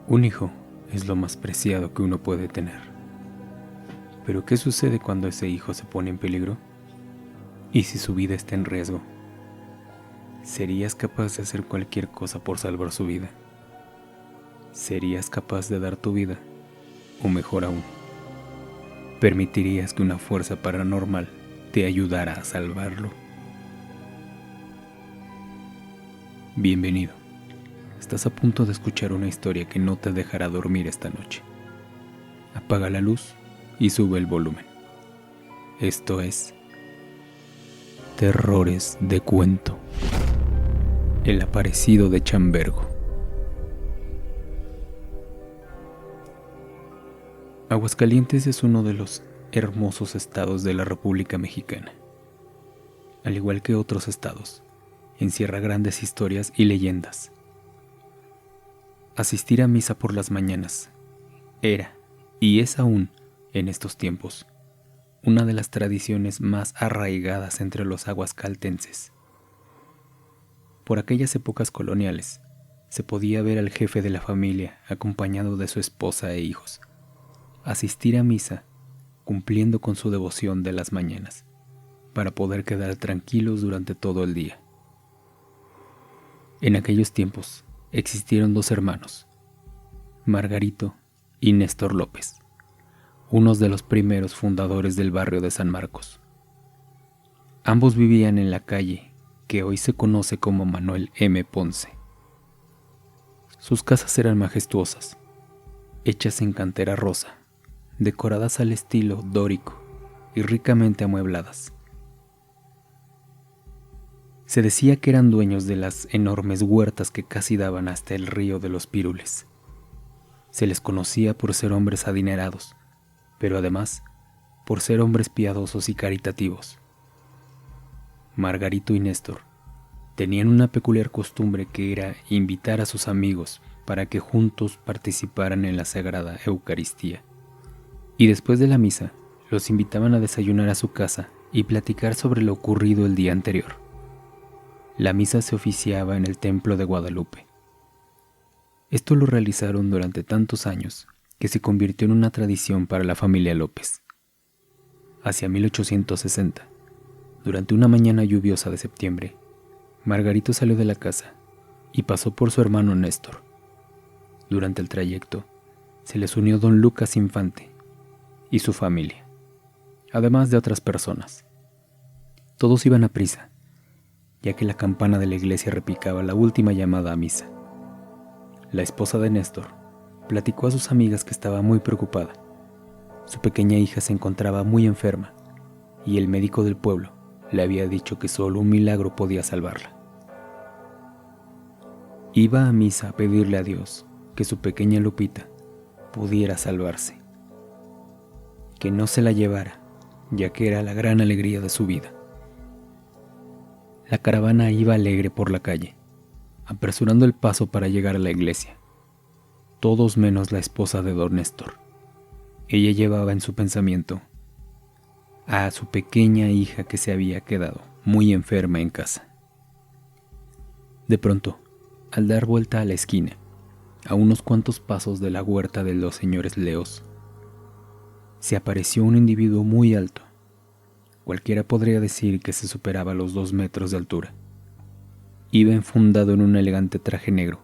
Un hijo es lo más preciado que uno puede tener. Pero ¿qué sucede cuando ese hijo se pone en peligro? ¿Y si su vida está en riesgo? ¿Serías capaz de hacer cualquier cosa por salvar su vida? ¿Serías capaz de dar tu vida? O mejor aún, ¿permitirías que una fuerza paranormal te ayudara a salvarlo? Bienvenido. Estás a punto de escuchar una historia que no te dejará dormir esta noche. Apaga la luz y sube el volumen. Esto es Terrores de Cuento. El aparecido de Chambergo. Aguascalientes es uno de los hermosos estados de la República Mexicana. Al igual que otros estados, encierra grandes historias y leyendas. Asistir a misa por las mañanas era, y es aún, en estos tiempos, una de las tradiciones más arraigadas entre los aguascaltenses. Por aquellas épocas coloniales, se podía ver al jefe de la familia acompañado de su esposa e hijos, asistir a misa cumpliendo con su devoción de las mañanas, para poder quedar tranquilos durante todo el día. En aquellos tiempos existieron dos hermanos, Margarito y Néstor López, unos de los primeros fundadores del barrio de San Marcos. Ambos vivían en la calle que hoy se conoce como Manuel M. Ponce. Sus casas eran majestuosas, hechas en cantera rosa, decoradas al estilo dórico y ricamente amuebladas. Se decía que eran dueños de las enormes huertas que casi daban hasta el río de los Pirules. Se les conocía por ser hombres adinerados, pero además por ser hombres piadosos y caritativos. Margarito y Néstor tenían una peculiar costumbre que era invitar a sus amigos para que juntos participaran en la Sagrada Eucaristía. Y después de la misa, los invitaban a desayunar a su casa y platicar sobre lo ocurrido el día anterior. La misa se oficiaba en el Templo de Guadalupe. Esto lo realizaron durante tantos años que se convirtió en una tradición para la familia López. Hacia 1860, durante una mañana lluviosa de septiembre, Margarito salió de la casa y pasó por su hermano Néstor. Durante el trayecto, se les unió don Lucas Infante y su familia, además de otras personas. Todos iban a prisa, ya que la campana de la iglesia repicaba la última llamada a misa. La esposa de Néstor platicó a sus amigas que estaba muy preocupada. Su pequeña hija se encontraba muy enferma y el médico del pueblo le había dicho que solo un milagro podía salvarla. Iba a misa a pedirle a Dios que su pequeña Lupita pudiera salvarse, que no se la llevara, ya que era la gran alegría de su vida. La caravana iba alegre por la calle, apresurando el paso para llegar a la iglesia. Todos menos la esposa de don Néstor. Ella llevaba en su pensamiento a su pequeña hija que se había quedado muy enferma en casa. De pronto, al dar vuelta a la esquina, a unos cuantos pasos de la huerta de los señores Leos, se apareció un individuo muy alto. Cualquiera podría decir que se superaba los 2 metros de altura. Iba enfundado en un elegante traje negro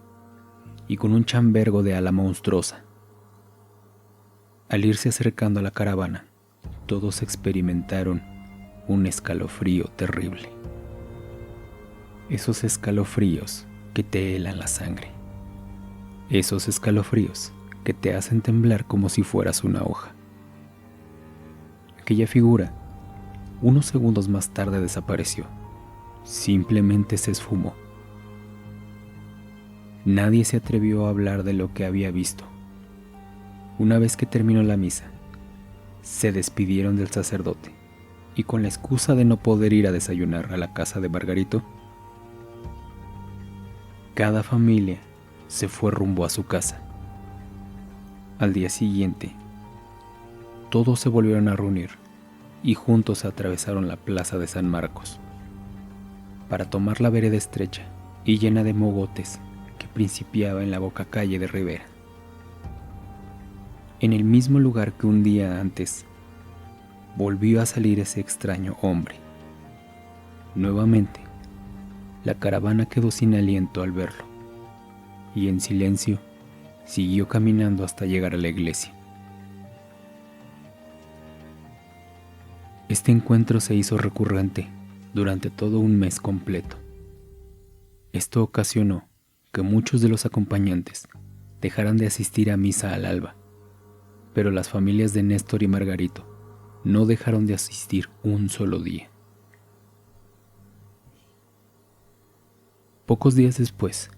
y con un chambergo de ala monstruosa. Al irse acercando a la caravana, todos experimentaron un escalofrío terrible. Esos escalofríos que te helan la sangre. Esos escalofríos que te hacen temblar como si fueras una hoja. Aquella figura, unos segundos más tarde, desapareció. Simplemente se esfumó. Nadie se atrevió a hablar de lo que había visto. Una vez que terminó la misa, se despidieron del sacerdote y con la excusa de no poder ir a desayunar a la casa de Margarito, cada familia se fue rumbo a su casa. Al día siguiente, todos se volvieron a reunir y juntos atravesaron la plaza de San Marcos para tomar la vereda estrecha y llena de mogotes que principiaba en la boca calle de Rivera. En el mismo lugar que un día antes, volvió a salir ese extraño hombre. Nuevamente, la caravana quedó sin aliento al verlo, y en silencio siguió caminando hasta llegar a la iglesia. Este encuentro se hizo recurrente durante todo un mes completo. Esto ocasionó que muchos de los acompañantes dejaran de asistir a misa al alba, pero las familias de Néstor y Margarito no dejaron de asistir un solo día. Pocos días después,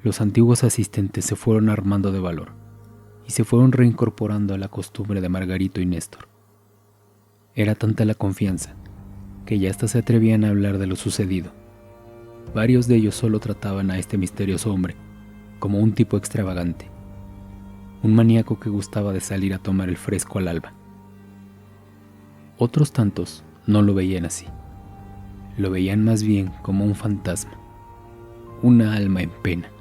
los antiguos asistentes se fueron armando de valor y se fueron reincorporando a la costumbre de Margarito y Néstor. Era tanta la confianza que ya hasta se atrevían a hablar de lo sucedido. Varios de ellos solo trataban a este misterioso hombre como un tipo extravagante, un maníaco que gustaba de salir a tomar el fresco al alba. Otros tantos no lo veían así. Lo veían más bien como un fantasma, una alma en pena.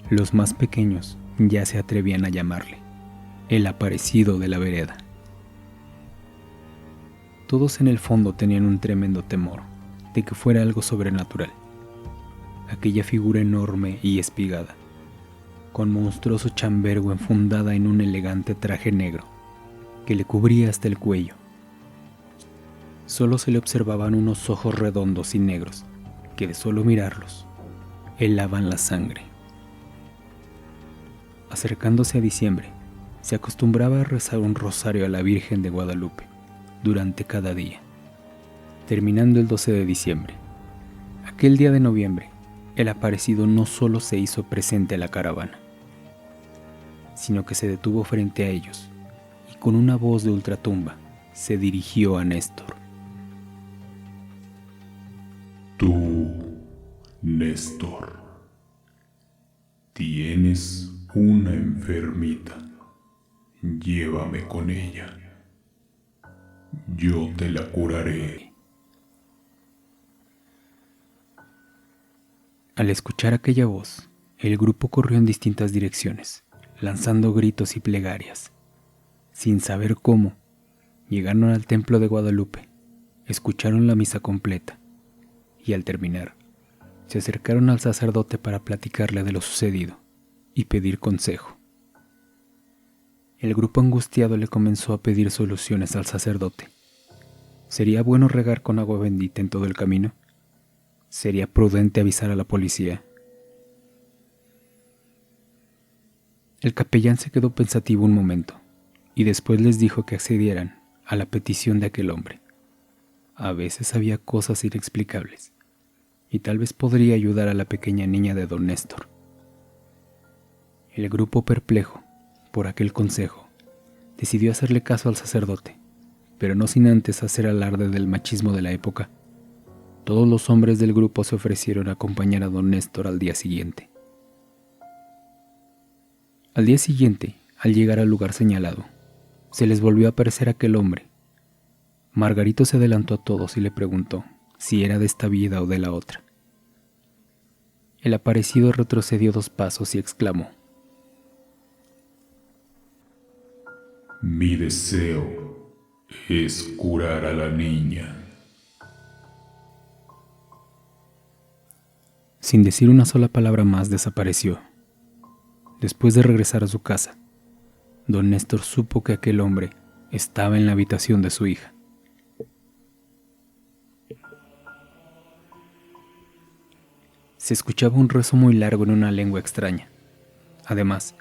Los más pequeños ya se atrevían a llamarle el aparecido de la vereda. Todos en el fondo tenían un tremendo temor de que fuera algo sobrenatural. Aquella figura enorme y espigada, con monstruoso chambergo enfundada en un elegante traje negro que le cubría hasta el cuello. Solo se le observaban unos ojos redondos y negros que de solo mirarlos helaban la sangre. Acercándose a diciembre, se acostumbraba a rezar un rosario a la Virgen de Guadalupe durante cada día, terminando el 12 de diciembre. Aquel día de noviembre, el aparecido no solo se hizo presente a la caravana, sino que se detuvo frente a ellos y con una voz de ultratumba se dirigió a Néstor. Tú, Néstor, tienes una enfermita. Llévame con ella. Yo te la curaré. Al escuchar aquella voz, el grupo corrió en distintas direcciones, lanzando gritos y plegarias. Sin saber cómo, llegaron al templo de Guadalupe, escucharon la misa completa y al terminar, se acercaron al sacerdote para platicarle de lo sucedido y pedir consejo. El grupo angustiado le comenzó a pedir soluciones al sacerdote. ¿Sería bueno regar con agua bendita en todo el camino? ¿Sería prudente avisar a la policía? El capellán se quedó pensativo un momento y después les dijo que accedieran a la petición de aquel hombre. A veces había cosas inexplicables y tal vez podría ayudar a la pequeña niña de don Néstor. El grupo, perplejo por aquel consejo, decidió hacerle caso al sacerdote, pero no sin antes hacer alarde del machismo de la época. Todos los hombres del grupo se ofrecieron a acompañar a don Néstor al día siguiente. Al día siguiente, al llegar al lugar señalado, se les volvió a aparecer aquel hombre. Margarito se adelantó a todos y le preguntó si era de esta vida o de la otra. El aparecido retrocedió 2 pasos y exclamó: Mi deseo es curar a la niña. Sin decir una sola palabra más, desapareció. Después de regresar a su casa, don Néstor supo que aquel hombre estaba en la habitación de su hija. Se escuchaba un rezo muy largo en una lengua extraña. Además,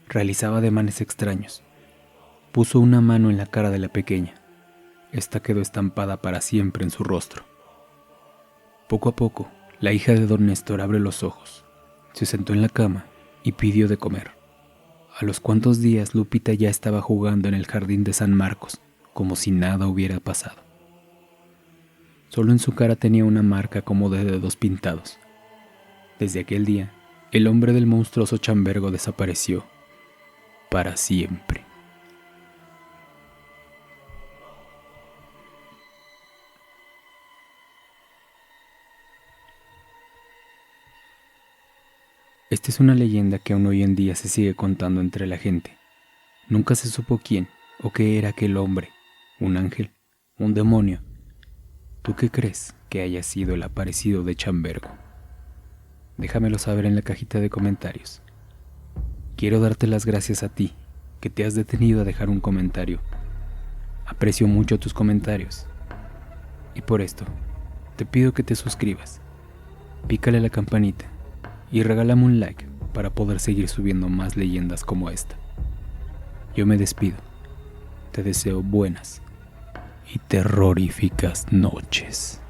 realizaba ademanes extraños. Puso una mano en la cara de la pequeña. Esta quedó estampada para siempre en su rostro. Poco a poco, la hija de don Néstor abrió los ojos, se sentó en la cama y pidió de comer. A los cuantos días, Lupita ya estaba jugando en el jardín de San Marcos, como si nada hubiera pasado. Solo en su cara tenía una marca como de dedos pintados. Desde aquel día, el hombre del monstruoso chambergo desapareció para siempre. Esta es una leyenda que aún hoy en día se sigue contando entre la gente. Nunca se supo quién o qué era aquel hombre, un ángel, un demonio. ¿Tú qué crees que haya sido el aparecido de Chambergo? Déjamelo saber en la cajita de comentarios. Quiero darte las gracias a ti, que te has detenido a dejar un comentario. Aprecio mucho tus comentarios. Y por esto, te pido que te suscribas, pícale a la campanita y regálame un like para poder seguir subiendo más leyendas como esta. Yo me despido. Te deseo buenas y terroríficas noches.